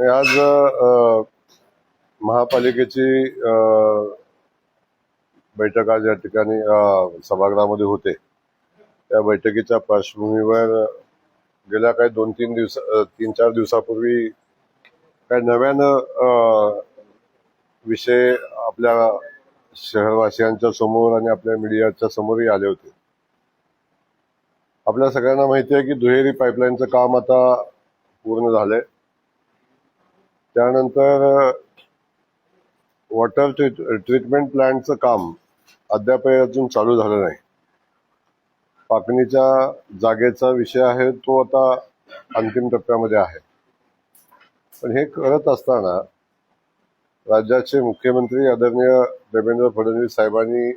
आज महापालिकेची बैठक आज या ठिकाणी सभागृहामध्ये होते। त्या बैठकीच्या पार्श्वभूमीवर गेल्या काही 3-4 दिवसापूर्वी काही नव्यानं विषय आपल्या शहरवासियांच्या समोर आणि आपल्या मीडियाच्या समोरही आले होते। आपल्या सगळ्यांना माहिती आहे की दुहेरी पाईपलाईनचं काम आता पूर्ण झालंय। त्यानंतर वॉटर ट्रीटमेंट प्लांटचं काम अद्याप अजून चालू झालं नाही। पाकणीच्या जागेचा विषय आहे तो आता अंतिम टप्प्यामध्ये आहे। पण हे करत असताना राज्याचे मुख्यमंत्री आदरणीय देवेंद्र फडणवीस साहेबांनी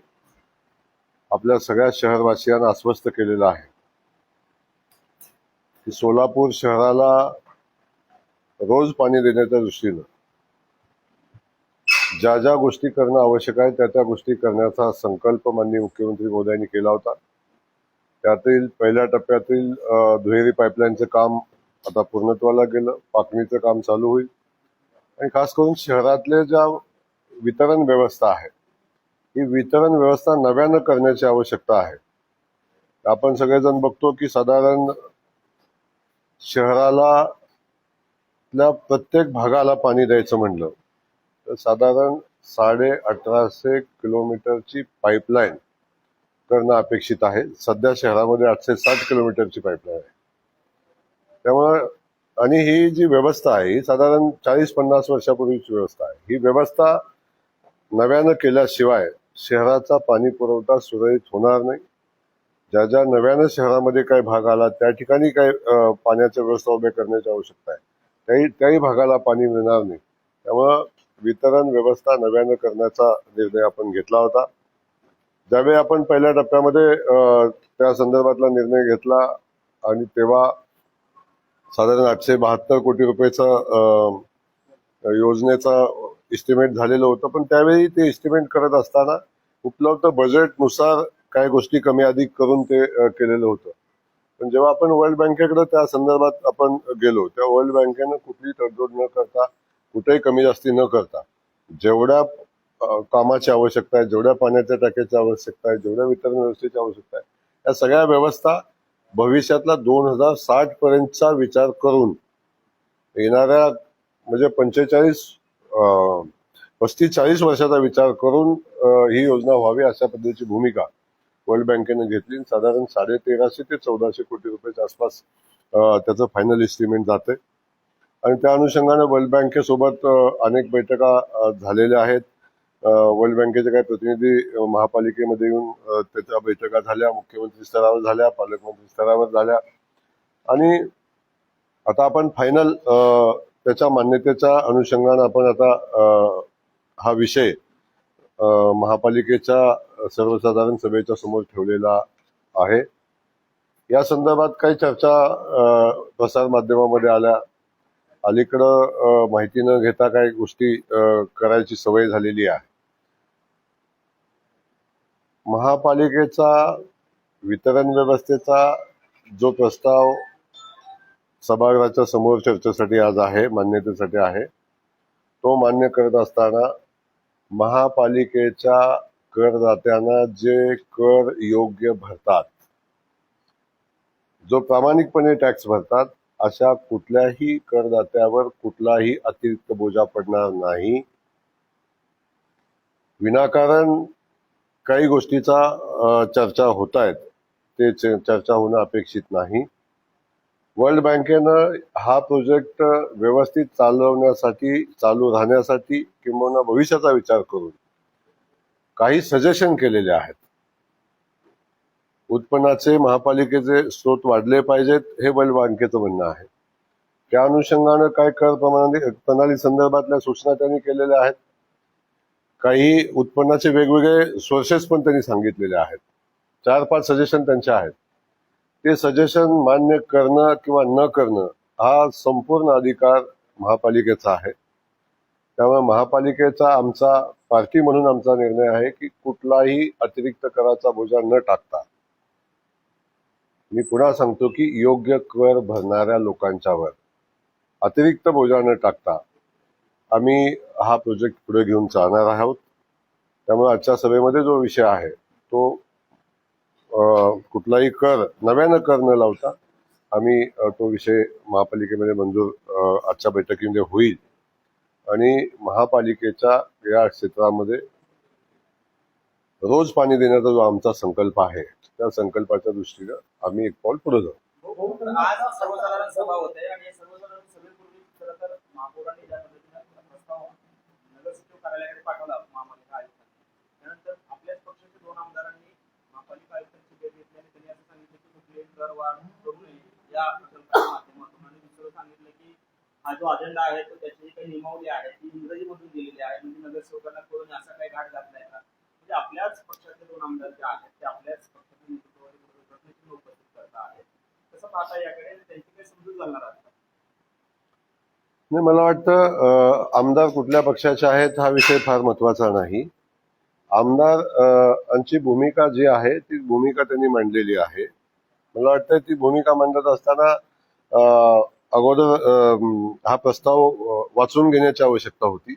आपल्या सगळ्या शहरवासियांना आश्वस्त केलेलं आहे की सोलापूर शहराला रोज पाणी देण्याच्या दृष्टीनं ज्या ज्या गोष्टी करणं आवश्यक आहे त्या गोष्टी करण्याचा संकल्प माननीय मुख्यमंत्री महोदयांनी केला होता। त्यातील पहिल्या टप्प्यातील दुहेरी पाईपलाईनचं काम आता पूर्णत्वाला गेलं। पाकणीचं काम चालू होईल आणि खास करून शहरातले ज्या वितरण व्यवस्था आहे ही वितरण व्यवस्था नव्यानं करण्याची आवश्यकता आहे। आपण सगळेजण बघतो की साधारण शहराला प्रत्येक भागाला पाणी द्यायचं म्हणलं तर साधारण 1850 किलोमीटरची पाईपलाईन करणं अपेक्षित आहे। सध्या शहरामध्ये 860 किलोमीटरची पाईपलाईन आहे। त्यामुळे आणि ही जी व्यवस्था आहे ही साधारण 40-50 वर्षापूर्वीची व्यवस्था आहे। ही व्यवस्था नव्यानं केल्याशिवाय शहराचा पाणी पुरवठा सुरळीत होणार नाही। ज्या ज्या नव्यानं शहरामध्ये काही भाग आला त्या ठिकाणी काही पाण्याच्या व्यवस्था उभ्या करण्याची आवश्यकता आहे। त्याही भागाला पाणी मिळणार नाही। त्यामुळं वितरण व्यवस्था नव्यानं करण्याचा निर्णय आपण घेतला होता। ज्यावेळी आपण पहिल्या टप्प्यामध्ये त्या संदर्भातला निर्णय घेतला आणि तेव्हा साधारण 872 कोटी रुपयाचा योजनेचा एस्टिमेट झालेलं होतं। पण त्यावेळी ते एस्टिमेट करत असताना उपलब्ध बजेटनुसार काही गोष्टी कमी अधिक करून ते केलेलं होतं। पण जेव्हा आपण वर्ल्ड बँकेकडे त्या संदर्भात आपण गेलो तेव्हा वर्ल्ड बँकेनं कुठलीही तडजोड न करता कुठेही कमी जास्ती न करता जेवढ्या कामाची आवश्यकता आहे, जेवढ्या पाण्याच्या टाक्याची आवश्यकता आहे, जेवढ्या वितरण व्यवस्थेची आवश्यकता आहे या सगळ्या व्यवस्था भविष्यातला 2060 पर्यंतचा विचार करून येणाऱ्या म्हणजे 35-40 वर्षाचा विचार करून ही योजना व्हावी अशा पद्धतीची भूमिका वर्ल्ड बँकेनं घेतली। साधारण 1350 ते 1400 कोटी रुपयाच्या आसपास त्याचं फायनल एस्टिमेट जाते आणि त्या अनुषंगाने वर्ल्ड बँकेसोबत अनेक बैठका झालेल्या आहेत। वर्ल्ड बँकेचे काही प्रतिनिधी महापालिकेमध्ये येऊन त्याच्या बैठका झाल्या, मुख्यमंत्री स्तरावर झाल्या, पालकमंत्री स्तरावर झाल्या आणि आता आपण फायनल त्याच्या मान्यतेच्या अनुषंगाने आपण आता हा विषय महापालिकेच्या सर्वसाधारण सभेच्या समोर ठेवलेला आहे। या संदर्भात काही चर्चा प्रसार माध्यमामध्ये आल्या। अलीकडं माहिती न घेता काही गोष्टी करायची सवय झालेली आहे। महापालिकेचा वितरण व्यवस्थेचा जो प्रस्ताव सभागृहाच्या समोर चर्चेसाठी आज आहे, मान्यतेसाठी आहे, तो मान्य करत असताना महापालिकेच्या करदात्यांना जे कर योग्य भरतात, जो प्रामाणिकपणे टॅक्स भरतात अशा कुठल्याही करदात्यावर कुठलाही अतिरिक्त बोजा पडणार नाही। विनाकारण काही गोष्टीचा चर्चा होत आहेत ते चर्चा होणं अपेक्षित नाही। वर्ल्ड बँकेनं हा प्रोजेक्ट व्यवस्थित चालवण्यासाठी, चालू राहण्यासाठी किंवा भविष्याचा विचार करून काही सजेशन केलेले आहेत। उत्पन्नाचे महापालिकेचे स्रोत वाढले पाहिजेत हे वर्ल्ड बँकेचं म्हणणं आहे। त्या अनुषंगानं काय कर प्रणाली संदर्भातल्या सूचना त्यांनी केलेल्या आहेत। काही उत्पन्नाचे वेगवेगळे सोर्सेस पण त्यांनी सांगितलेले आहेत। 4-5 सजेशन त्यांचे आहेत। ते सजेशन मान्य करणं किंवा न करणं हा संपूर्ण अधिकार महापालिकेचा आहे। त्यामुळे महापालिकेचा आमचा पार्टी म्हणून आमचा निर्णय आहे की कुठलाही अतिरिक्त कराचा बोजा न टाकता मी पुन्हा सांगतो की योग्य कर भरणाऱ्या लोकांच्यावर अतिरिक्त बोजा न टाकता आम्ही हा प्रोजेक्ट पुढे घेऊन चालणार आहोत. त्यामुळे आजच्या सभेमध्ये जो विषय आहे तो कुठलाही नव्यानं कर न लावता आम्ही तो विषय महापालिकेमध्ये मंजूर आजच्या बैठकीमध्ये होईल आणि महापालिकेच्या या क्षेत्रामध्ये रोज पाणी देण्याचा जो आमचा संकल्प आहे त्या संकल्पाच्या दृष्टीनं आम्ही एक पाऊल पुढे जाऊ. आज सर्वसाधारण सभा होते आणि सर्वसाधारण सभेपूर्वी खरं तर महापौरांनी ज्या पद्धतीने प्रस्ताव नगरसचिव कार्यालयाकडे पाठवला महापालिका आयुक्तांनी, त्यानंतर आपल्याच पक्षाच्या 2 आमदारांनी महापालिका आयुक्तांची भेट घेतली आणि त्यांनी असं सांगितलं की कुठलीही करवाढ करू नये या प्रकल्पाच्या माध्यमातून, आणि दुसरं सांगितलं की हा जो अजेंडा आहे तो त्याची काही नियमावली आहे ती इंग्रजीमधून दिलेली आहे, म्हणजे नगरसेवकांना कळून असा काही घाट घातलाय का? म्हणजे आपल्याच पक्षाचे 2 आमदार जे आहेत ते आपल्याच पक्षाच्या नेतृत्वावर उपस्थित करता आहेत. कसं पाहता याकडे, त्यांची काही समजूत घालणार आहे? नाही, मला वाटतं आमदार कुठल्या पक्षाचे आहेत हा विषय फार महत्वाचा नाही. आमदारांची भूमिका जी आहे ती भूमिका त्यांनी मांडलेली आहे. मला वाटतं ती भूमिका मांडत असताना अगोदर हा प्रस्ताव वाचून घेण्याची आवश्यकता होती,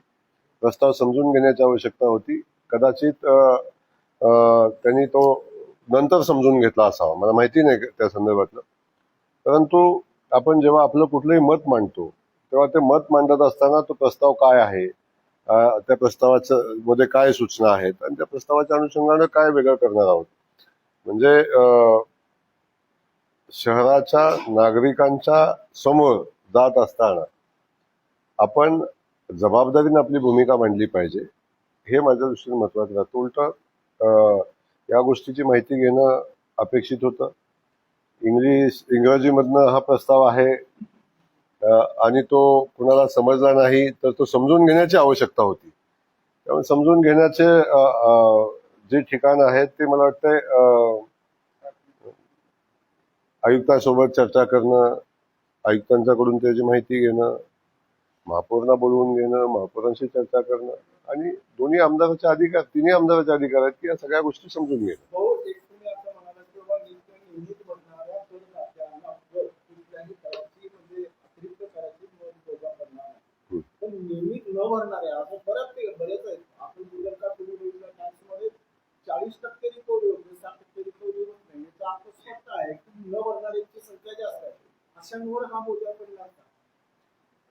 प्रस्ताव समजून घेण्याची आवश्यकता होती. कदाचित त्यांनी तो नंतर समजून घेतला असावा, मला माहिती नाही त्या संदर्भातलं. परंतु आपण जेव्हा आपलं कुठलंही मत मांडतो तेव्हा ते मत मांडत असताना तो प्रस्ताव काय आहे, त्या प्रस्तावाच्या मध्ये काय सूचना आहेत आणि त्या प्रस्तावाच्या अनुषंगानं काय वेगळं करणार आहोत. म्हणजे शहराच्या नागरिकांच्या समोर जात असताना आपण जबाबदारीने आपली भूमिका मांडली पाहिजे, हे माझ्या दृष्टीने महत्वाचं राहतं. उलट या गोष्टीची माहिती घेणं अपेक्षित होतं. इंग्रजीमधनं हा प्रस्ताव आहे आणि तो कुणाला समजला नाही तर तो समजून घेण्याची आवश्यकता होती. त्यामुळे समजून घेण्याचे जे ठिकाण आहेत ते मला वाटतंय आयुक्तांसोबत चर्चा करणं, आयुक्तांच्याकडून त्याची माहिती घेणं, महापौरांना बोलवून घेणं, महापौरांशी चर्चा करणं आणि तिन्ही आमदाराचे अधिकार आहेत की या सगळ्या गोष्टी समजून घेणं. नियमित न भरणाऱ्या आपण बरेच आहेत. आपण जर का तुम्ही बघितलं टॅक्समध्ये 40% रिकव्हरी होते, 60% रिकव्हरी होत नाही. याचा अर्थ स्पष्ट आहे की न भरणाऱ्यांची संख्या जास्त आहे. अशांवर हा बोजा पडला असता.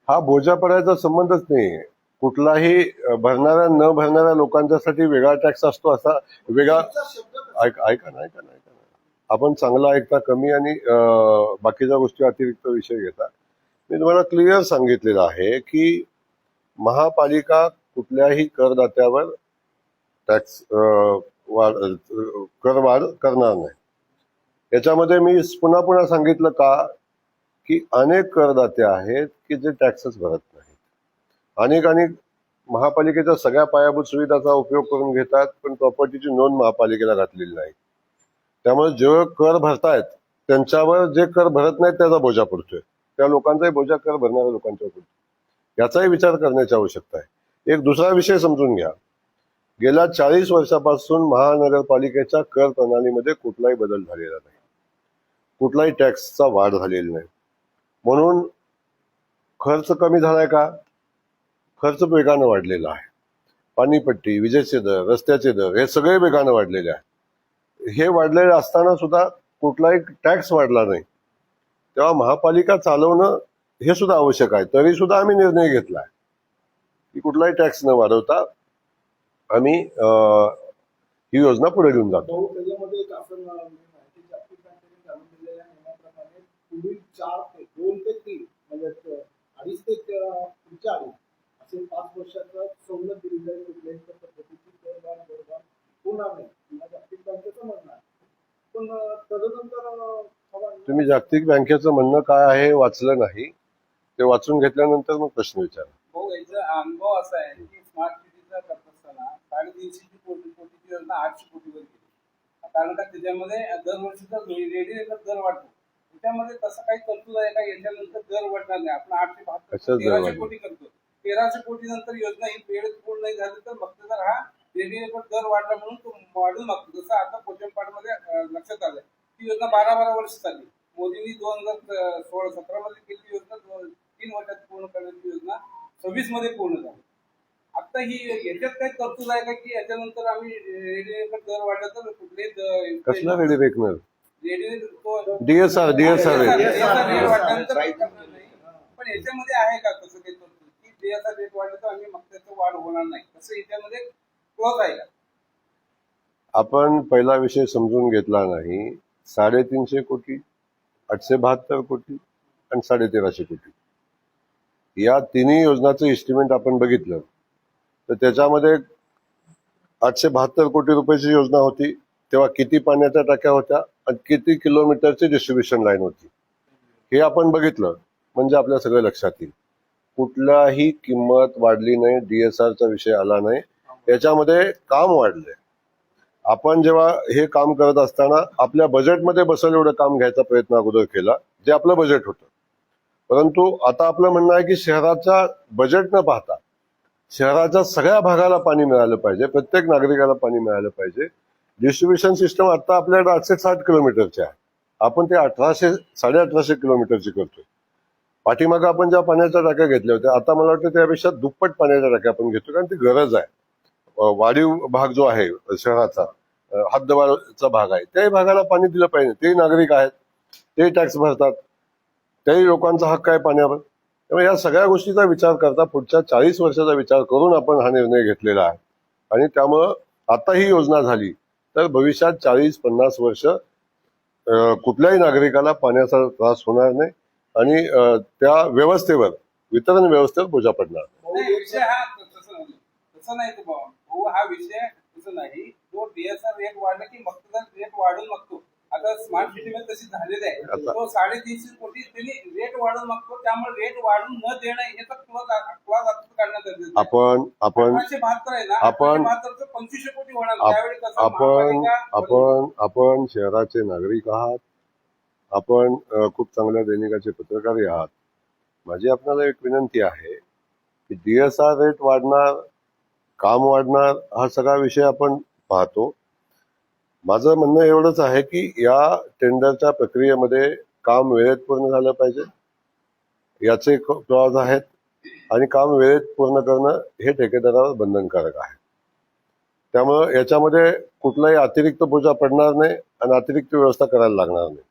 हा बोजा पडायचा संबंधच नाही. कुठलाही भरणाऱ्या न भरणाऱ्या लोकांच्यासाठी वेगळा टॅक्स असतो असा वेगळा. ऐका ना, आपण चांगला ऐकता कमी आणि बाकीच्या गोष्टी अतिरिक्त विषय घेता. मी तुम्हाला क्लिअर सांगितलेलं आहे की महापालिका कुठल्याही करदात्यावर टॅक्स करवाढ करणार नाही. याच्यामध्ये मी पुन्हा सांगितलं का की अनेक करदाते आहेत की जे टॅक्सच भरत नाहीत. अनेक महापालिकेच्या सगळ्या पायाभूत सुविधांचा उपयोग करून घेतात पण प्रॉपर्टीची नोंद महापालिकेला घातलेली नाही. त्यामुळे जे कर भरतायत त्यांच्यावर जे कर भरत नाहीत त्याचा बोजा पडतोय. त्या लोकांचाही बोजा कर भरणाऱ्या लोकांच्यावर पडतो. याचाही विचार करण्याची आवश्यकता आहे. एक दुसरा विषय समजून घ्या. गेल्या 40 वर्षापासून महानगरपालिकेच्या कर प्रणालीमध्ये कुठलाही बदल झालेला नाही, कुठलाही टॅक्सचा वाढ झालेली नाही. म्हणून खर्च कमी झालाय का? खर्च वेगानं वाढलेला आहे. पाणीपट्टी, विजेचे दर, रस्त्याचे दर हे सगळे वेगानं वाढलेले आहेत. हे वाढलेले असताना सुद्धा कुठलाही टॅक्स वाढला नाही. तेव्हा महापालिका चालवणं हे सुद्धा आवश्यक आहे. तरी सुद्धा आम्ही निर्णय घेतलाय की कुठलाही टॅक्स न वाढवता आम्ही ही योजना पुढे घेऊन जातो. त्याच्यामध्ये एक आपण माहिती जागतिक बँकेने घालून दिलेल्या नियमाप्रमाणे पुढील 4 ते 2 ते 3 म्हणजे 2.5 ते पुढच्या 2 असे 5 वर्षाचा सवलत दिली जाईल. कुठल्याही पद्धतीची करवाढ होणार नाही जागतिक बँकेचं म्हणणं आहे. पण तदनंतर तुम्ही जागतिक बँकेचं म्हणणं काय आहे वाचलं नाही, ते वाचून घेतल्यानंतर मग प्रश्न विचारा. हो, याचा अनुभव असा आहे की स्मार्ट सिटीचा करत असताना 350 कोटीची योजना 800 कोटीवर गेली. कारण का त्याच्यामध्ये दरवर्षीचा रेडिएटर दर वाढतो. त्याच्यामध्ये तसं काही तरतूद आहे का याच्यानंतर दर वाढणार नाही? आपण 872 कोटी करतो. 1300 कोटी नंतर योजना ही वेळेत पूर्ण नाही झाली तर फक्त जर हा रेडिएटर दर वाढला म्हणून तो वाढून मागतो. जसं आता पोचनपाडमध्ये लक्षात आलं ती योजना 12 वर्ष चालली. मोदींनी 2016-17 मध्ये केलेली योजना 3 वर्षात पूर्ण करण्याची योजना 26 मध्ये पूर्ण झाली. आता ही याच्यात काही तरतूद आहे का की याच्यानंतर आम्ही रेडिओ दर वाढला तर कुठले कसला ready reckoner radio DSR rate वाढल्यानंतर पण याच्यामध्ये आहे का तसं काही तरतूद की DSR रेट वाढलं तर आम्ही मग त्याचं वाढ होणार नाही, तसं याच्यामध्ये क्लॉज आहे का? आपण पहिला विषय समजून घेतला नाही. 350 कोटी, 872 कोटी आणि 1350 कोटी या तिन्ही योजनाचं इस्टिमेट आपण बघितलं तर त्याच्यामध्ये 872 कोटी रुपयाची योजना होती. तेव्हा किती पाण्याच्या टाक्या होत्या आणि किती किलोमीटरची डिस्ट्रीब्युशन लाईन होती हे आपण बघितलं म्हणजे आपल्या सगळं लक्षात येईल. कुठलाही किंमत वाढली नाही, डीएसआरचा विषय आला नाही, याच्यामध्ये काम वाढलंय. आपण जेव्हा हे काम करत असताना आपल्या बजेटमध्ये बसेल एवढं काम घ्यायचा प्रयत्न अगोदर केला, जे आपलं बजेट होतं. परंतु आता आपलं म्हणणं आहे की शहराचा बजेट न पाहता शहराच्या सगळ्या भागाला पाणी मिळालं पाहिजे, प्रत्येक नागरिकाला पाणी मिळालं पाहिजे. डिस्ट्रीब्युशन सिस्टम आता आपल्याकडे 860 किलोमीटरची आहे, आपण ते 1800-1850 किलोमीटरची करतोय. पाठीमागं आपण ज्या पाण्याच्या टाक्या घेतल्या होत्या आता मला वाटतं त्यापेक्षा दुप्पट पाण्याच्या टाक्या आपण घेतो, कारण ती गरज आहे. वाढीव भाग जो आहे शहराचा, हद्दवारचा भाग आहे, त्याही भागाला पाणी दिलं पाहिजे. तेही नागरिक आहेत, तेही टॅक्स भरतात, त्याही लोकांचा हक्क आहे पाण्यावर. त्यामुळे या सगळ्या गोष्टीचा विचार करता पुढच्या 40 वर्षाचा विचार करून आपण हा निर्णय घेतलेला आहे. आणि त्यामुळं आता ही योजना झाली तर भविष्यात 40-50 वर्ष कुठल्याही नागरिकाला पाण्याचा त्रास होणार नाही आणि त्या व्यवस्थेवर, वितरण व्यवस्थेवर बोजा पडणार नाही. नाही, विषय हा तसं नाही तो भाऊ, हा विषय तसं नाही. जो DSR रेट वाढला की मग रेट वाढून मागतो. आता स्मार्ट सिटी मध्ये तशी झालेली आहे. तो 350 कोटी त्यांनी रेट वाढून मागतो, त्यामुळे रेट वाढून न देणं याचा क्लॉज काढण्यात गरजेचं आहे. आपण 1872 आहे ना, आपण 1872 2500 कोटी होणार. त्यावेळी कसं महापालिका आपण शहराचे नागरिक आहात, आपण खूप चांगल्या दैनिकाचे पत्रकारही आहात. माझी आपल्याला एक विनंती आहे की DSR रेट वाढणार, काम वाढणार, हा सगळा विषय आपण पाहतो. माझं म्हणणं एवढंच आहे की या टेंडरच्या प्रक्रियेमध्ये काम वेळेत पूर्ण झालं पाहिजे, याचे क्लॉज आहेत. आणि काम वेळेत पूर्ण करणं हे ठेकेदारावर बंधनकारक आहे. त्यामुळं याच्यामध्ये कुठलाही अतिरिक्त बोजा पडणार नाही आणि अतिरिक्त व्यवस्था करायला लागणार नाही.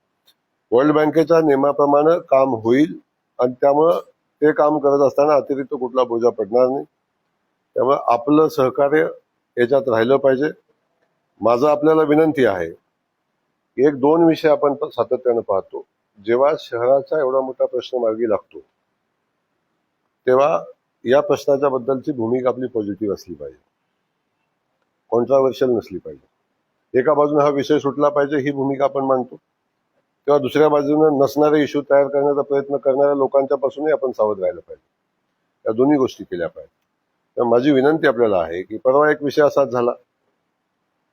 वर्ल्ड बँकेच्या नियमाप्रमाणे काम होईल आणि त्यामुळं ते काम करत असताना अतिरिक्त कुठला बोजा पडणार नाही. त्यामुळे आपलं सहकार्य याच्यात राहिलं पाहिजे. माझं आपल्याला विनंती आहे, 1-2 विषय आपण सातत्यानं पाहतो. जेव्हा शहराचा एवढा मोठा प्रश्न मार्गी लागतो तेव्हा या प्रश्नाच्या बद्दलची भूमिका आपली पॉझिटिव्ह असली पाहिजे, कॉन्ट्राव्हर्शियल नसली पाहिजे. एका बाजूने हा विषय सुटला पाहिजे ही भूमिका आपण मांडतो, तेव्हा दुसऱ्या बाजूने नसणारे इश्यू तयार करण्याचा प्रयत्न करणाऱ्या लोकांच्या पासूनही आपण सावध राहिलं पाहिजे. या दोन्ही गोष्टी केल्या पाहिजे. तर माझी विनंती आपल्याला आहे की परवा एक विषय असाच झाला,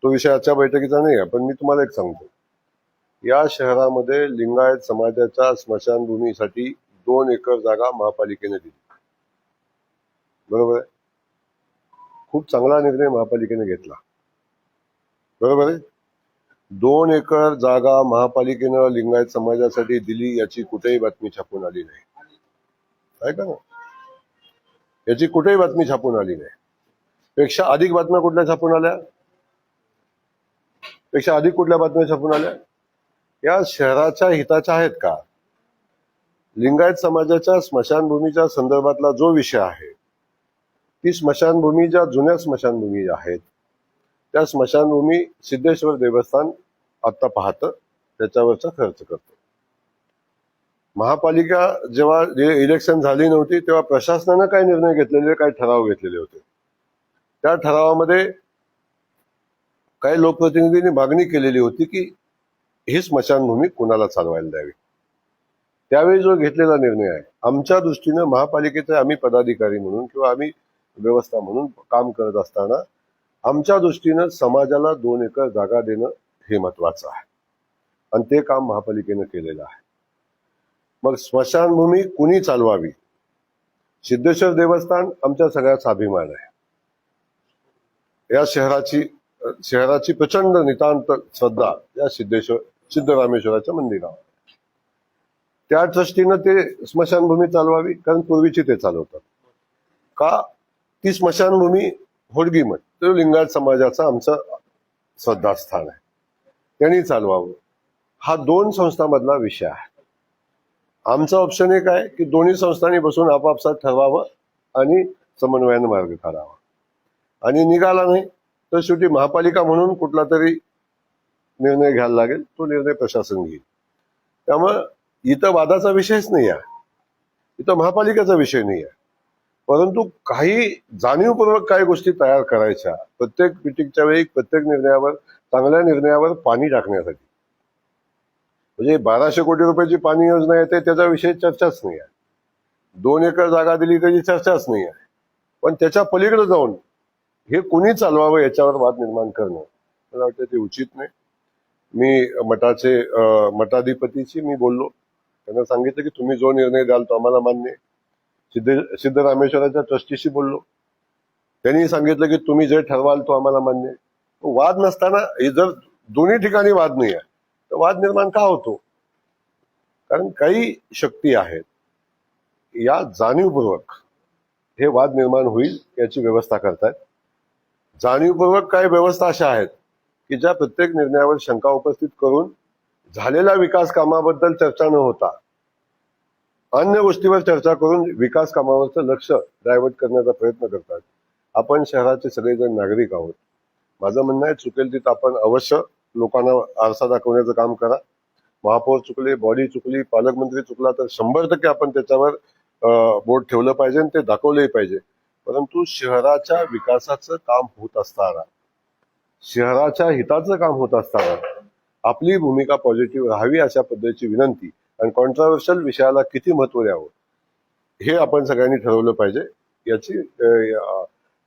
तो विषय आजच्या बैठकीचा नाही आहे, पण मी तुम्हाला एक सांगतो. या शहरामध्ये लिंगायत समाजाच्या स्मशानभूमीसाठी 2 एकर जागा महापालिकेने दिली. बरोबर आहे, खूप चांगला निर्णय महापालिकेने घेतला. बरोबर आहे, 2 एकर जागा महापालिकेनं लिंगायत समाजासाठी दिली याची कुठेही बातमी छापून आली नाही, आहे का ना? याची कुठेही बातमी छापून आली नाही. पेक्षा अधिक बातम्या कुठल्या छापून आल्या? पेक्षा अधिक कुठल्या बातम्या छापून आल्या? या शहराच्या हिताच्या आहेत का? लिंगायत समाजाच्या स्मशानभूमीच्या संदर्भातला जो विषय आहे, ती स्मशानभूमी ज्या जुन्या स्मशानभूमी आहेत त्या स्मशानभूमी सिद्धेश्वर देवस्थान आता पाहतं, त्याच्यावरचा खर्च करतो. महापालिका जेव्हा इलेक्शन झाली नव्हती तेव्हा प्रशासनानं काय निर्णय घेतलेले, काय ठराव घेतलेले होते. त्या ठरावामध्ये काही लोकप्रतिनिधींनी मागणी केलेली होती की ही स्मशानभूमी कुणाला चालवायला द्यावी. त्यावेळी जो घेतलेला निर्णय आहे, आमच्या दृष्टीनं महापालिकेचे आम्ही पदाधिकारी म्हणून किंवा आम्ही व्यवस्था म्हणून काम करत असताना आमच्या दृष्टीनं समाजाला 2 एकर जागा देणं हे महत्वाचं आहे आणि ते काम महापालिकेनं केलेलं आहे. मग स्मशानभूमी कुणी चालवावी, सिद्धेश्वर देवस्थान आमच्या सगळ्याचा अभिमान आहे. या शहराची प्रचंड नितांत श्रद्धा या सिद्धरामेश्वराच्या मंदिरावर. त्या ट्रस्टीनं ते स्मशानभूमी चालवावी, कारण पूर्वीची ते चालवतात. का ती स्मशानभूमी होडगी मठ तो लिंगायत समाजाचा आमचं श्रद्धास्थान आहे, त्यांनी चालवावं. हा 2 संस्थांमधला विषय आहे. आमचं ऑप्शन एक आहे की दोन्ही संस्थांनी बसून आपापसात ठरवावं आणि समन्वयानं मार्ग काढावा. आणि निघाला नाही तर शेवटी महापालिका म्हणून कुठला तरी निर्णय घ्यायला लागेल, तो निर्णय प्रशासन घेईल. त्यामुळं इथं वादाचा विषयच नाही आहे, इथं महापालिकेचा विषय नाही आहे. परंतु काही जाणीवपूर्वक काही गोष्टी तयार करायच्या, प्रत्येक मिटिंगच्या वेळी प्रत्येक निर्णयावर, चांगल्या निर्णयावर पाणी टाकण्यासाठी. म्हणजे 1200 कोटी रुपयाची पाणी योजना येते त्याच्याविषयी चर्चाच नाही आहे. 2 एकर जागा दिली त्याची चर्चाच नाही आहे. पण त्याच्या पलीकडे जाऊन हे कोणी चालवावं याच्यावर वाद निर्माण करणं मला वाटतं ते उचित नाही. मी मठाधिपतीशी मी बोललो, त्यांना सांगितलं की तुम्ही जो निर्णय द्याल तो आम्हाला मान्य आहे. सिद्धरामेश्वराच्या ट्रस्टीशी बोललो, त्यांनी सांगितलं की तुम्ही जे ठरवाल तो आम्हाला मान्य आहे. वाद नसताना जर दोन्ही ठिकाणी वाद नाही आहे तर वाद निर्माण का होतो? कारण काही शक्ती आहेत या जाणीवपूर्वक हे वाद निर्माण होईल याची व्यवस्था करतायत. जाणीवपूर्वक काही व्यवस्था अशा आहेत की ज्या प्रत्येक निर्णयावर शंका उपस्थित करून झालेल्या विकास कामाबद्दल चर्चा न होता अन्य गोष्टीवर चर्चा करून विकास कामावरचं लक्ष डायव्हर्ट करण्याचा प्रयत्न करतात. आपण शहराचे सगळेजण नागरिक आहोत. माझं म्हणणं आहे चुकेल तिथं आपण अवश्य लोकांना आरसा दाखवण्याचं काम करा. महापौर चुकले, बॉडी चुकली, पालकमंत्री चुकला तर 100% आपण त्याच्यावर बोट ठेवलं पाहिजे आणि ते दाखवलंही पाहिजे. परंतु शहराच्या विकासाचं काम होत असताना, शहराच्या हिताचं काम होत असताना आपली भूमिका पॉझिटिव्ह राहावी अशा पद्धतीची विनंती. आणि कॉन्ट्रोवर्शियल विषयाला किती महत्व द्यावं हे आपण सगळ्यांनी ठरवलं पाहिजे. याची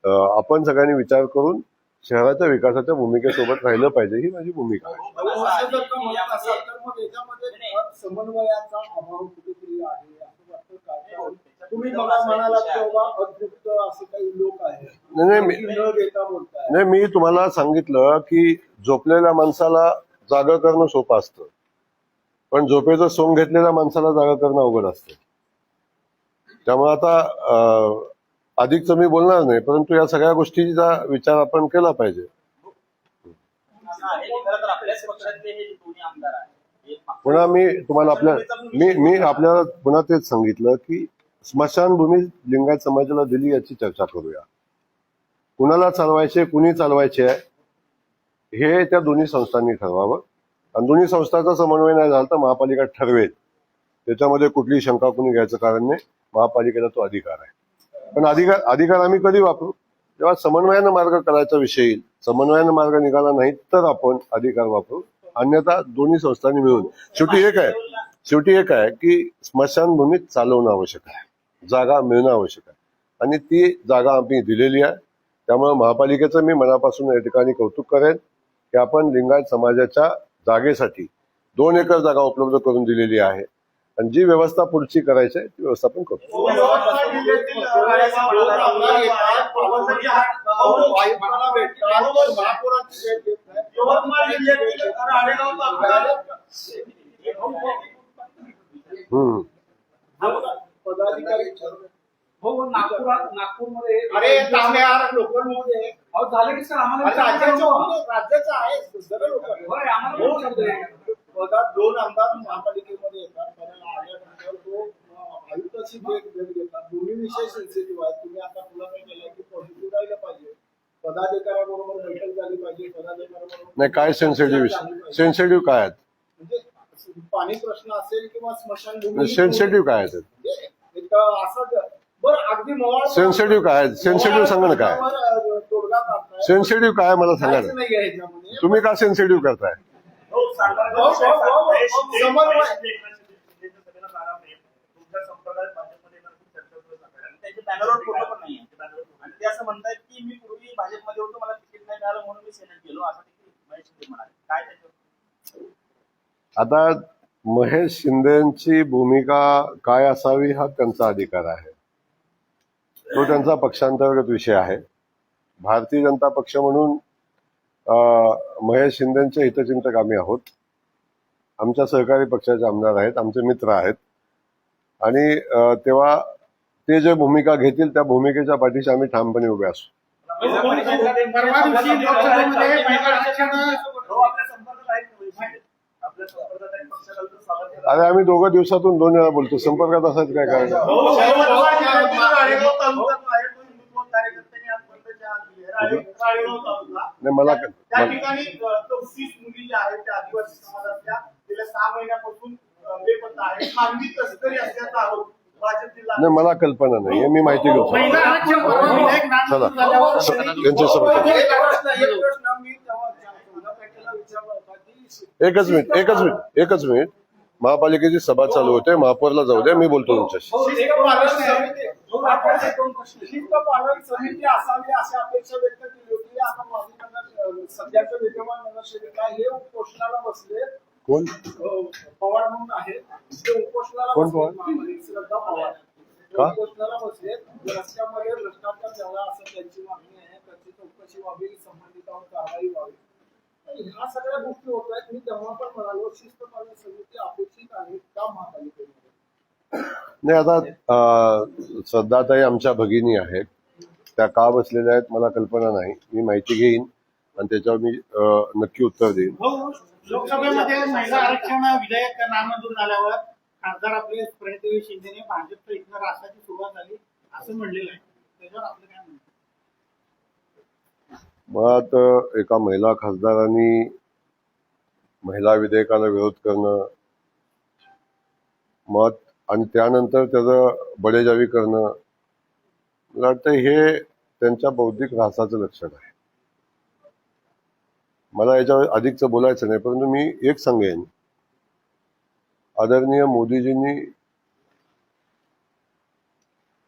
आपण सगळ्यांनी विचार करून शहराच्या विकासाच्या भूमिकेसोबत राहिलं पाहिजे, ही माझी भूमिका आहे. असं जर का म्हणत असाल तर मग याच्यामध्ये समन्वयाचा अभाव कुठेतरी आहे असं वाटतं का? तुम्ही मला म्हणालात की बाबा अद्भुत असे काही लोक आहेत, न देता बोलताय. नाही, मी तुम्हाला सांगितलं की झोपलेल्या माणसाला जागा करणं सोपं असतं, पण झोपेचं सोंग घेतलेल्या माणसाला जागा करणं अवघड असतं. त्यामुळे आता अधिकचं मी बोलणार नाही, परंतु या सगळ्या गोष्टीचा विचार आपण केला पाहिजे. पुन्हा मी तुम्हाला आपल्याला पुन्हा तेच सांगितलं की स्मशानभूमी लिंगायत समाजाला दिली याची चर्चा करूया. कुणाला चालवायचे, कुणी चालवायचे आहे हे त्या दोन्ही संस्थांनी ठरवावं. आणि दोन्ही संस्थांचा समन्वय नाही झाला तर महापालिका ठरवेल. त्याच्यामध्ये कुठलीही शंका कुणी घ्यायचं कारण नाही. महापालिकेला तो अधिकार आहे. पण अधिकार आम्ही कधी वापरू? जेव्हा समन्वयानं मार्ग करायचा विषय येईल. समन्वयानं मार्ग निघाला नाही तर आपण अधिकार वापरू, अन्यथा दोन्ही संस्थांनी मिळून. शेवटी एक आहे की स्मशानभूमीत चालवणं आवश्यक आहे, जागा मिळणं आवश्यक आहे, आणि ती जागा आम्ही दिलेली आहे. त्यामुळे महापालिकेचं मी मनापासून या ठिकाणी कौतुक करेन की आपण लिंगायत समाजाच्या जागेसाठी 2 एकर जागा उपलब्ध करून दिलेली आहे. आणि जी व्यवस्था पुढची करायची आहे ती व्यवस्था पण करतो. हो, नागपूरमध्ये लोकलमध्ये झालं की सर आम्हाला राज्याचं आहे पदात 2 आमदार महापालिकेमध्ये येतात. आल्यानंतर तो आयुक्ताची भेट घेतात. दोन्ही विषय सेन्सिटिव्ह आहेत. तुम्ही आता तुला काय केलं की पॉझिटिव्ह राहिलं पाहिजे, पदाधिकाऱ्याबरोबर बैठक झाली पाहिजे, पदाधिकाऱ्याबरोबर नाही. काय सेन्सिटिव्ह काय आहेत? म्हणजे पाणी प्रश्न असेल किंवा स्मशानभूमी सेन्सिटिव्ह काय आहेत? असं बरं अगदी मवाळ सेन्सिटिव्ह काय आहेत? सेन्सिटिव्ह सांगा ना काय तोडगा काढताय. सेन्सिटिव्ह काय मला सांगा ना. नाही आहे ह्याच्यामध्ये. तुम्ही का सेन्सिटिव्ह करताय? बॅनरवर फोटो पण नाही आहे. आणि ते असं म्हणतायत की मी पूर्वी भाजपमध्ये होतो, मला तिकीट नाही मिळालं म्हणून मी सेनेट गेलो, असं महेश शिंदे म्हणाले. काय त्याच्यावर? आता महेश शिंदेची भूमिका काय असावी हा त्यांचा अधिकार आहे. तो त्यांचा पक्षांतर्गत विषय आहे. भारतीय जनता पक्ष म्हणून महेश शिंदेचे हितचिंतक आम्ही आहोत. आमच्या सहकारी पक्षाचे आमदार आहेत, आमचे मित्र आहेत. आणि तेव्हा ते जे भूमिका घेतील त्या भूमिकेच्या पाठीशी आम्ही ठामपणे उभे असू. महिला परिषदेमध्ये परवा दिवशी लोकसभेमध्ये महिला आरक्षण हो, आपल्या संपर्कात आहेत ना वैशिष्ट्य. आपल्या संपर्कात आहेत, पक्षाला तर स्वागत केलं. अरे आम्ही दोघं दिवसातून 2 वेळा बोलतो, संपर्कात असायचं काय कारण आहे? हो, शरद पवार जिल्ह्यातील राळेगाव तालुक्यात आहे तो हिंदुत्व कार्यकर्त्यांनी आज बंदची हाक दिली आहे. राळेगाव तालुका नाही मला त्या ठिकाणी 34 मुली ज्या आहेत त्या आदिवासी समाजातल्या गेल्या 6 महिन्यापासून बेपत्ता आहेत. मानवी तस्करी असल्याचा आरोप भाजप जिल्हा नाही मला कल्पना नाही, मी माहिती घेतो. महिला आरक्षण विधेयक चला झाल्यावर त्यांच्यासोबत एक प्रश्न मी तेव्हा पुन्हा पॅटेलला विचारला होता की एकच मिनिट महापालिकेची सभा चालू होते, महापौरला जाऊ द्या, मी बोलतो तुमच्याशी. शिस्त पालन समिती शिस्त पालन समिती असावी अशी अपेक्षा व्यक्त केली होती. आता माजी नगर सध्याचे विद्यमान नगरसेविका हे उपोषणाला बसले. कोण पवार म्हणून आहेत ते उपोषणाला कोण बसले. पवार? महामारी श्रद्धा पवार ते का? उपोषणाला बसले. रस्त्यामध्ये भ्रष्टाचार झाला असं त्यांची मागणी आहे. त्याची चौकशी व्हावी, संबंधितांवर कारवाई व्हावी. ह्या सगळ्या गोष्टी होत आहेत. मी तेव्हा पण म्हणालो शिस्त पालन समिती अपेक्षित आहे का महापालिकेमध्ये? नाही आता श्रद्धाताई आमच्या भगिनी आहेत, त्या का बसलेल्या आहेत मला कल्पना नाही. मी माहिती घेईन आणि त्याच्यावर मी नक्की उत्तर देईन. हो, लोकसभेमध्ये महिला आरक्षण विधेयक नामंजूर झाल्यावर खासदार आपले प्रणिती शिंदेने भाजपचं इथनं राष्ट्राची सुरुवात झाली असं म्हणलेलं आहे. त्याच्यावर आपलं काय म्हणणं? मुळात एका महिला खासदारांनी महिला विधेयकाला विरोध करणं मत आणि त्यानंतर त्याचं बडेजावी करणं मला वाटतं हे त्यांच्या बौद्धिक ऱ्हासाचं लक्षण आहे. मला याच्यावर अधिकचं बोलायचं नाही, परंतु मी एक सांगेन, आदरणीय मोदीजींनी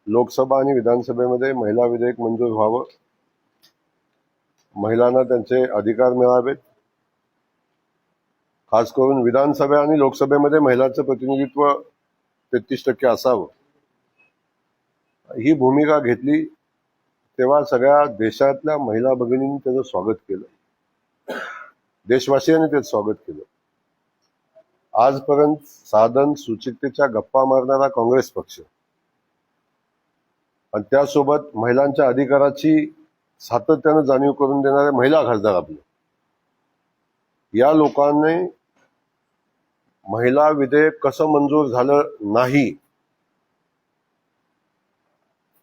लोकसभा आणि विधानसभेमध्ये महिला विधेयक मंजूर व्हावं, महिलांना त्यांचे अधिकार मिळावेत, खास करून विधानसभा आणि लोकसभेमध्ये महिलांचं प्रतिनिधित्व 33% असावं, ही भूमिका घेतली. तेव्हा सगळ्या देशातल्या महिला भगिनींनी त्याचं स्वागत केलं, देशवासियांनी त्याचं स्वागत केलं. आजपर्यंत साधन सुचितेच्या गप्पा मारणारा काँग्रेस पक्ष आणि त्यासोबत महिलांच्या अधिकाराची सातत्यानं जाणीव करून देणारे महिला खासदार आपले, या लोकांनी महिला विधेयक कसं मंजूर झालं नाही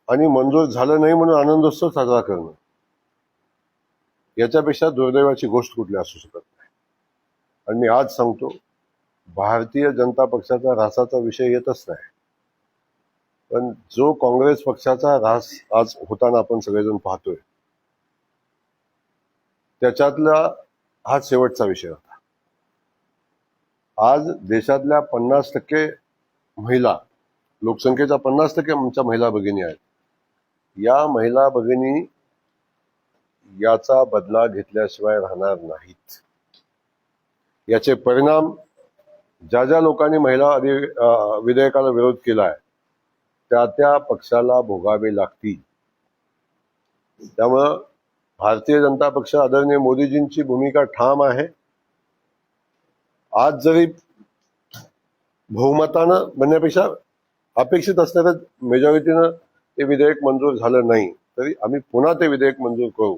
आणि मंजूर झालं नाही म्हणून आनंदोत्सव साजरा करणं, याच्यापेक्षा दुर्दैवाची गोष्ट कुठली असू शकत नाही. आणि मी आज सांगतो, भारतीय जनता पक्षाचा ऱ्हासाचा विषय येतच नाही, पण जो काँग्रेस पक्षाचा ऱ्हास आज होताना आपण सगळेजण पाहतोय, त्याच्यातला हा शेवटचा विषय होता. आज देशातल्या 50% महिला, लोकसंख्येच्या 50% आमच्या महिला भगिनी आहेत. या महिला भगिनी याचा बदला घेतल्याशिवाय राहणार नाहीत. याचे परिणाम ज्या ज्या लोकांनी महिला विधेयकाला विरोध केलाय त्या त्या पक्षाला भोगावे लागतील. त्यामुळं भारतीय जनता पक्ष, आदरणीय मोदीजींची भूमिका ठाम आहे. आज जरी बहुमतानं म्हणण्यापेक्षा अपेक्षित असणाऱ्या मेजॉरिटीनं ते विधेयक मंजूर झालं नाही, तरी आम्ही पुन्हा ते विधेयक मंजूर करू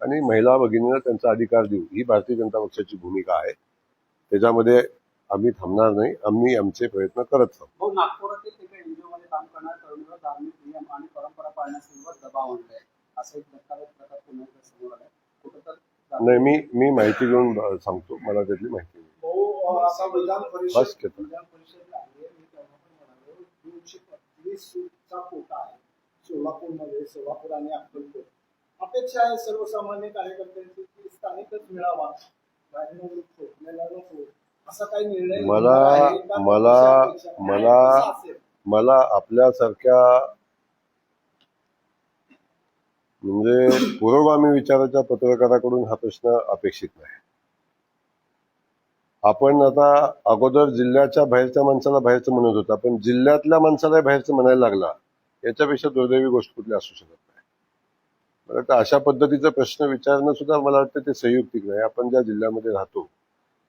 आणि महिला भगिनींना त्यांचा अधिकार देऊ, ही भारतीय जनता पक्षाची भूमिका आहे. त्याच्यामध्ये आम्ही थांबणार नाही, आम्ही आमचे प्रयत्न करत राहू. भाऊ, नागपुरातील एका एनजीओमध्ये काम करणाऱ्या तरुणीवर धार्मिक नियम आणि परंपरा पाळण्यासंदर्भात दबाव आणलाय असं एक धक्कादायक प्रकार पुन्हा एकदा समोर आलाय. कुठं तर नाही, मी माहिती घेऊन सांगतो, मला त्यातली माहिती नाही. भाऊ, आता विधान बस परिषद घेतो. आहे. मी तेव्हा पण म्हणालो 225 सीटचा कोटा आहे सोलापूरमध्ये, सोलापूर आणि अक्कलकोट. अपेक्षा आहे सर्वसामान्य कार्यकर्त्यांची की स्थानिकच मिळावा, बाहेरून नको, नको असा काही निर्णय मला आहे का? मला अपेक्षा आहे. मला कसं असेल? मला आपल्यासारख्या म्हणजे पुरोगामी विचाराच्या पत्रकाराकडून हा प्रश्न अपेक्षित नाही. आपण आता अगोदर जिल्ह्याच्या बाहेरच्या माणसाला बाहेरचं म्हणत होता, पण जिल्ह्यातल्या माणसाला बाहेरचं म्हणायला लागला, याच्यापेक्षा दुर्दैवी गोष्ट कुठली असू शकत नाही. मला वाटतं अशा पद्धतीचा प्रश्न विचारणं सुद्धा मला वाटतं ते संयुक्तिक नाही. आपण ज्या जिल्ह्यामध्ये राहतो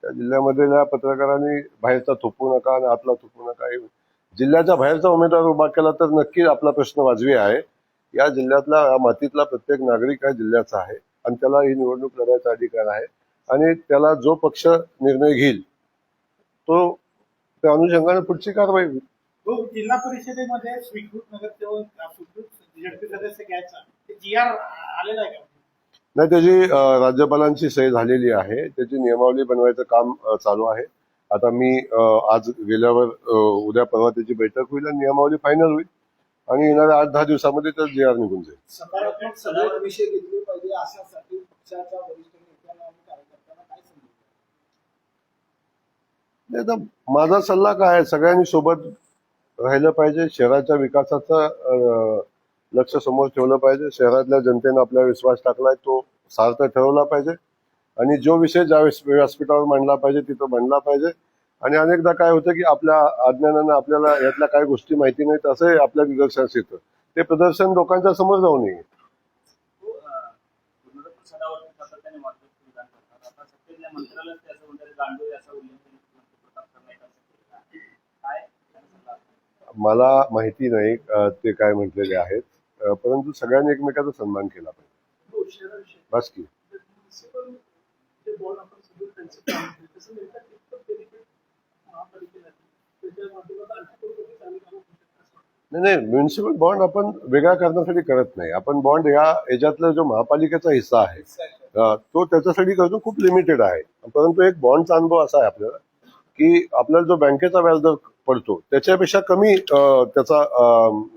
त्या जिल्ह्यामधल्या पत्रकारांनी बाहेरचा थोपू नका आणि आतला थोपू नका, जिल्ह्याच्या बाहेरचा उमेदवार उभा केला तर नक्की आपला प्रश्न वाजवी आहे. या जिल्ह्यातला, या मातीतला प्रत्येक नागरिक हा जिल्ह्याचा आहे आणि त्याला ही निवडणूक लढायचा अधिकार आहे आणि त्याला जो पक्ष निर्णय घेईल तो त्या अनुषंगाने पुढची कारवाई होईल. तो जिल्हा परिषदेमध्ये स्वीकृत नगरसेवक स्वीकृत झडपी सदस्य घ्यायचा ते जी.आर. आलेला आहे का? नाही, त्याची राज्यपालांची सही झालेली आहे. त्याची नियमावली बनवायचं काम चालू आहे. आता मी आज गेल्यावर उद्या परवा त्याची बैठक होईल आणि नियमावली फायनल होईल आणि येणाऱ्या 8-10 दिवसामध्ये तर जी आर निघून जाईल. सकारात्मक सगळे विषय घेतले पाहिजे अशासाठी पक्षाच्या वरिष्ठ नेत्यांना आणि कार्यकर्त्यांना काय समजलं? नाही तर माझा सल्ला काय आहे, सगळ्यांनी सोबत राहिलं पाहिजे. शहराच्या विकासाचं लक्ष समोर ठेवलं पाहिजे. शहरातल्या जनतेनं आपला विश्वास टाकलाय तो सार्थ ठरवला पाहिजे आणि जो विषय ज्या व्यासपीठावर मांडला पाहिजे तिथं मांडला पाहिजे. आणि अनेकदा काय होतं की आपल्या अज्ञानानं आपल्याला यातल्या काही गोष्टी माहिती नाहीत असंही आपल्या निदर्शनास येतं. ते प्रदर्शन लोकांच्या समोर जाऊ नये. गुणरत्न सदावर्ते सातत्याने वादग्रस्त विधान करतात. आता सत्तेतल्या मंत्र्यालाच ते असं म्हणतात गांडोळे असा उल्लेख प्रताप करण्यात काय सल्ला? मला माहिती नाही ते काय म्हटलेले आहेत, परंतु सगळ्यांनी एकमेकाचा सन्मान केला पाहिजे. बस की. नाही, म्युन्सिपल बॉन्ड आपण वेगळा करण्यासाठी करत नाही. आपण बॉन्ड याच्यातला जो महापालिकेचा हिस्सा आहे तो त्याच्यासाठी करतो, खूप लिमिटेड आहे. परंतु एक बॉन्डचा अनुभव असा आहे आपल्याला की आपल्याला जो बँकेचा व्याजदर पडतो त्याच्यापेक्षा कमी त्याचा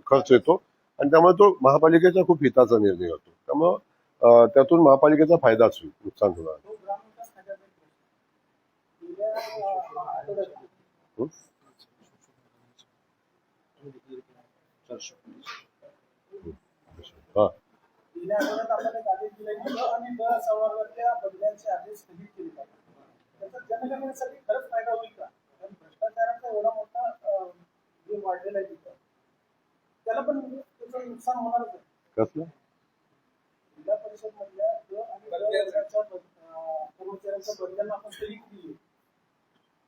खर्च येतो आणि त्यामुळे तो महापालिकेच्या खूप हिताचा निर्णय होतो. त्यामुळं त्यातून महापालिकेचा फायदाच होईल, नुकसान होणार नाही. हा, गेल्या आठवड्यात आपण एक आदेश दिला गेलो आणि दर संवर्गातल्या बदल्यांचे आदेश स्थगित केले पाहिजे. त्याचा जनगणनेसाठी खरंच फायदा होईल का? कारण भ्रष्टाचाराचा एवढा मोठा जे वाढलेला आहे तिथं, त्याला पण त्याचं नुकसान होणारच आहे. कसलं? जिल्हा परिषद मधल्या कर्मचाऱ्यांच्या बदल्यांना आपण स्थगित केली.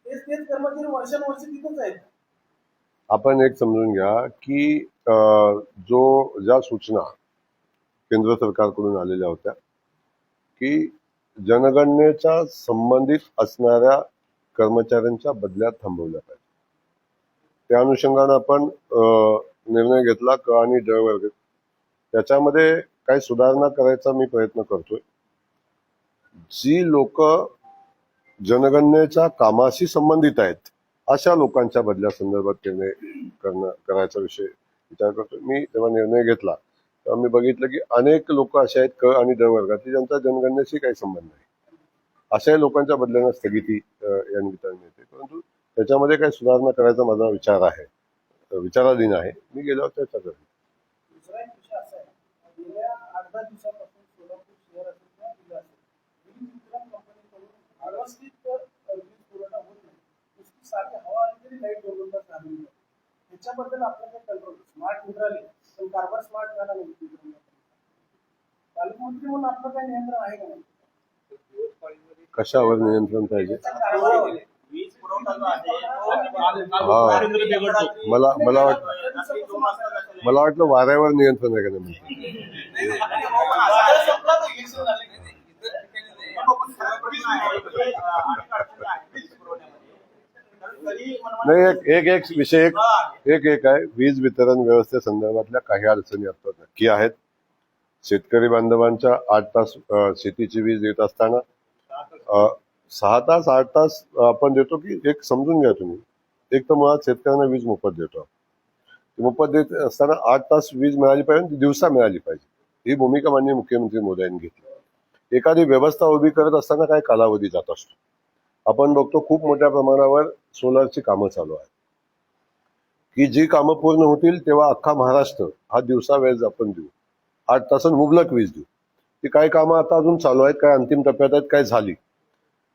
तेच कर्मचारी वर्षानुवर्ष तिथंच आहेत. आपण एक समजून घ्या की ज्या सूचना केंद्र सरकारकडून आलेल्या होत्या की जनगणनेच्या संबंधित असणाऱ्या कर्मचाऱ्यांच्या बदल्या थांबवल्या पाहिजे, त्या अनुषंगानं आपण निर्णय घेतला क आणि ड वर्ग. त्याच्यामध्ये काही सुधारणा करायचा मी प्रयत्न करतोय. जी लोक जनगणनेच्या कामाशी संबंधित आहेत अशा लोकांच्या बदल्या संदर्भात निर्णय करायचा विषय विचार करतोय. मी तेव्हा निर्णय घेतला तेव्हा मी बघितलं की अनेक लोक असे आहेत क आणि ड वर्गातील ज्यांचा जनगणनेशी काही संबंध नाही. अशाही लोकांच्या बदल्यांना स्थगिती या निमित्ताने मिळते. परंतु त्याच्यामध्ये काही सुधारणा करायचा माझा विचार आहे, विचाराधीन आहे. मी गेल्यावर चर्चा करेन. दुसरा एक विषय असा आहे, गेल्या 8-10 दिवसापासून सोलापूर शहर असेल किंवा जिल्हा असेल, वीज वितरण कंपनीकडून व्यवस्थित वीज पुरवठा होत नाही. नुसती साधी हवा आली तरी लाईट 2 तास लागली. त्याच्याबद्दल आपल्याला कंट्रोल स्मार्ट मीटर आले पण कारभार स्मार्ट झाला नाही. पालकमंत्री म्हणून आपलं काही नियंत्रण आहे का नाही? कशावर नियंत्रण पाहिजे? वीज पुरवठा जो आहे मला वाटलं वाऱ्यावर नियंत्रण आहे का नाही. नाही, एक विषय एक आहे. वीज वितरण व्यवस्थेसंदर्भातल्या काही अडचणी आता नक्की आहेत. शेतकरी बांधवांच्या 8 तास शेतीची वीज देत असताना 6 तास 8 तास आपण देतो की एक समजून घ्या तुम्ही. एक तर मुळात शेतकऱ्यांना वीज मोफत देतो. मोफत देत असताना 8 तास वीज मिळाली पाहिजे, ती दिवसा मिळाली पाहिजे. ही भूमिका माननीय मुख्यमंत्री मोदयांनी घेतली. एखादी व्यवस्था उभी करत असताना काय कालावधी जात असतो. आपण बघतो खूप मोठ्या प्रमाणावर सोलारची कामं चालू आहेत की जी कामं पूर्ण होतील तेव्हा अख्खा महाराष्ट्र हा दिवसा वेळ आपण देऊ, 8 तासांत मुबलक वीज देऊ. ती काही कामं आता अजून चालू आहेत, काय अंतिम टप्प्यात आहेत, काय झाली.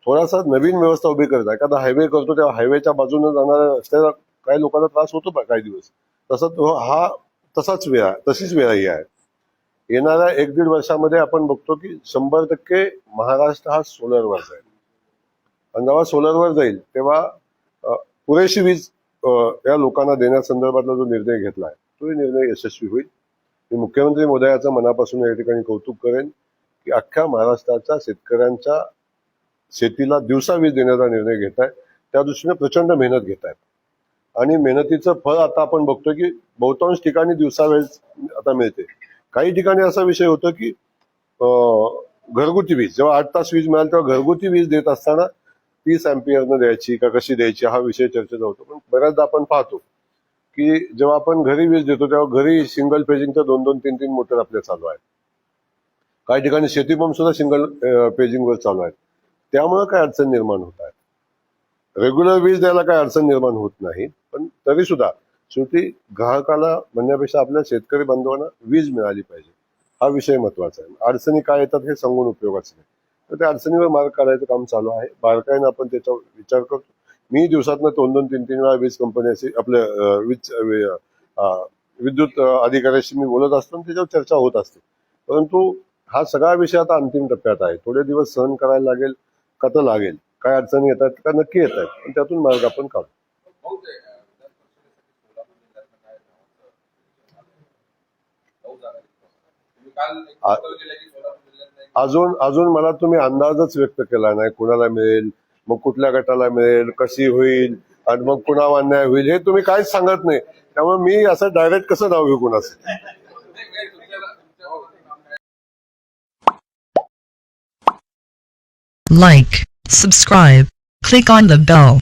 थोडासा नवीन व्यवस्था उभी करता. एखादा हायवे करतो तेव्हा हायवेच्या बाजूने जाणाऱ्या रस्त्याला काही लोकांना त्रास होतो का काही दिवस. तसाच वेळ आहे, तशीच वेळ ही आहे. येणाऱ्या 1-1.5 वर्षामध्ये आपण बघतो की 100% महाराष्ट्र हा सोलरवर जाईल आणि जेव्हा सोलरवर जाईल तेव्हा पुरेशी वीज या लोकांना देण्यासंदर्भातला जो निर्णय घेतलाय तो निर्णय यशस्वी होईल. मी मुख्यमंत्री महोदयाचं मनापासून या ठिकाणी कौतुक करेन की अख्ख्या महाराष्ट्राच्या शेतकऱ्यांच्या शेतीला दिवसा वीज देण्याचा निर्णय घेत आहे. त्या दृष्टीने प्रचंड मेहनत घेत आहेत आणि मेहनतीचं फळ आता आपण बघतोय की बहुतांश ठिकाणी दिवसा वेळ आता मिळते. काही ठिकाणी असा विषय होतो की घरगुती वीज जेव्हा 8 तास वीज मिळाली तेव्हा घरगुती वीज देत असताना 30 अँपियरनं द्यायची का कशी द्यायची हा विषय चर्चेचा होतो. पण बऱ्याचदा आपण पाहतो की जेव्हा आपण घरी वीज देतो तेव्हा घरी सिंगल पेजिंगच्या 2-2, 3-3 मोटर आपल्या चालू आहेत. काही ठिकाणी शेतीपंप सुद्धा सिंगल पेजिंगवर चालू आहेत. त्यामुळे काय अडचण निर्माण होत आहे. रेग्युलर वीज द्यायला काय अडचण निर्माण होत नाही, पण तरी सुद्धा शेवटी ग्राहकाला म्हणण्यापेक्षा आपल्या शेतकरी बांधवांना वीज मिळाली पाहिजे हा विषय महत्वाचा आहे. अडचणी काय येतात हे सांगून उपयोगाचं नाही. तर त्या अडचणीवर मार्ग काढायचं काम चालू आहे. बारकाईनं आपण त्याचा विचार करतो. मी दिवसातनं 2-2, 3-3 वेळा वीज कंपन्याशी आपल्या विद्युत अधिकाऱ्याशी मी बोलत असतो आणि त्याच्यावर चर्चा होत असते. परंतु हा सगळा विषय आता अंतिम टप्प्यात आहे. थोडे दिवस सहन करायला लागेल का तर लागेल. काय अडचणी येतात का नक्की येत आहेत, पण त्यातून मार्ग आपण काढू. अजून मला तुम्ही अंदाजच व्यक्त केला नाही कुणाला मिळेल, मग कुठल्या गटाला मिळेल, कशी होईल आणि मग कुणावर अन्याय होईल हे तुम्ही काहीच सांगत नाही. त्यामुळे मी असं डायरेक्ट कसं नाव घेऊ कुणाचं. Like, subscribe, click on the bell.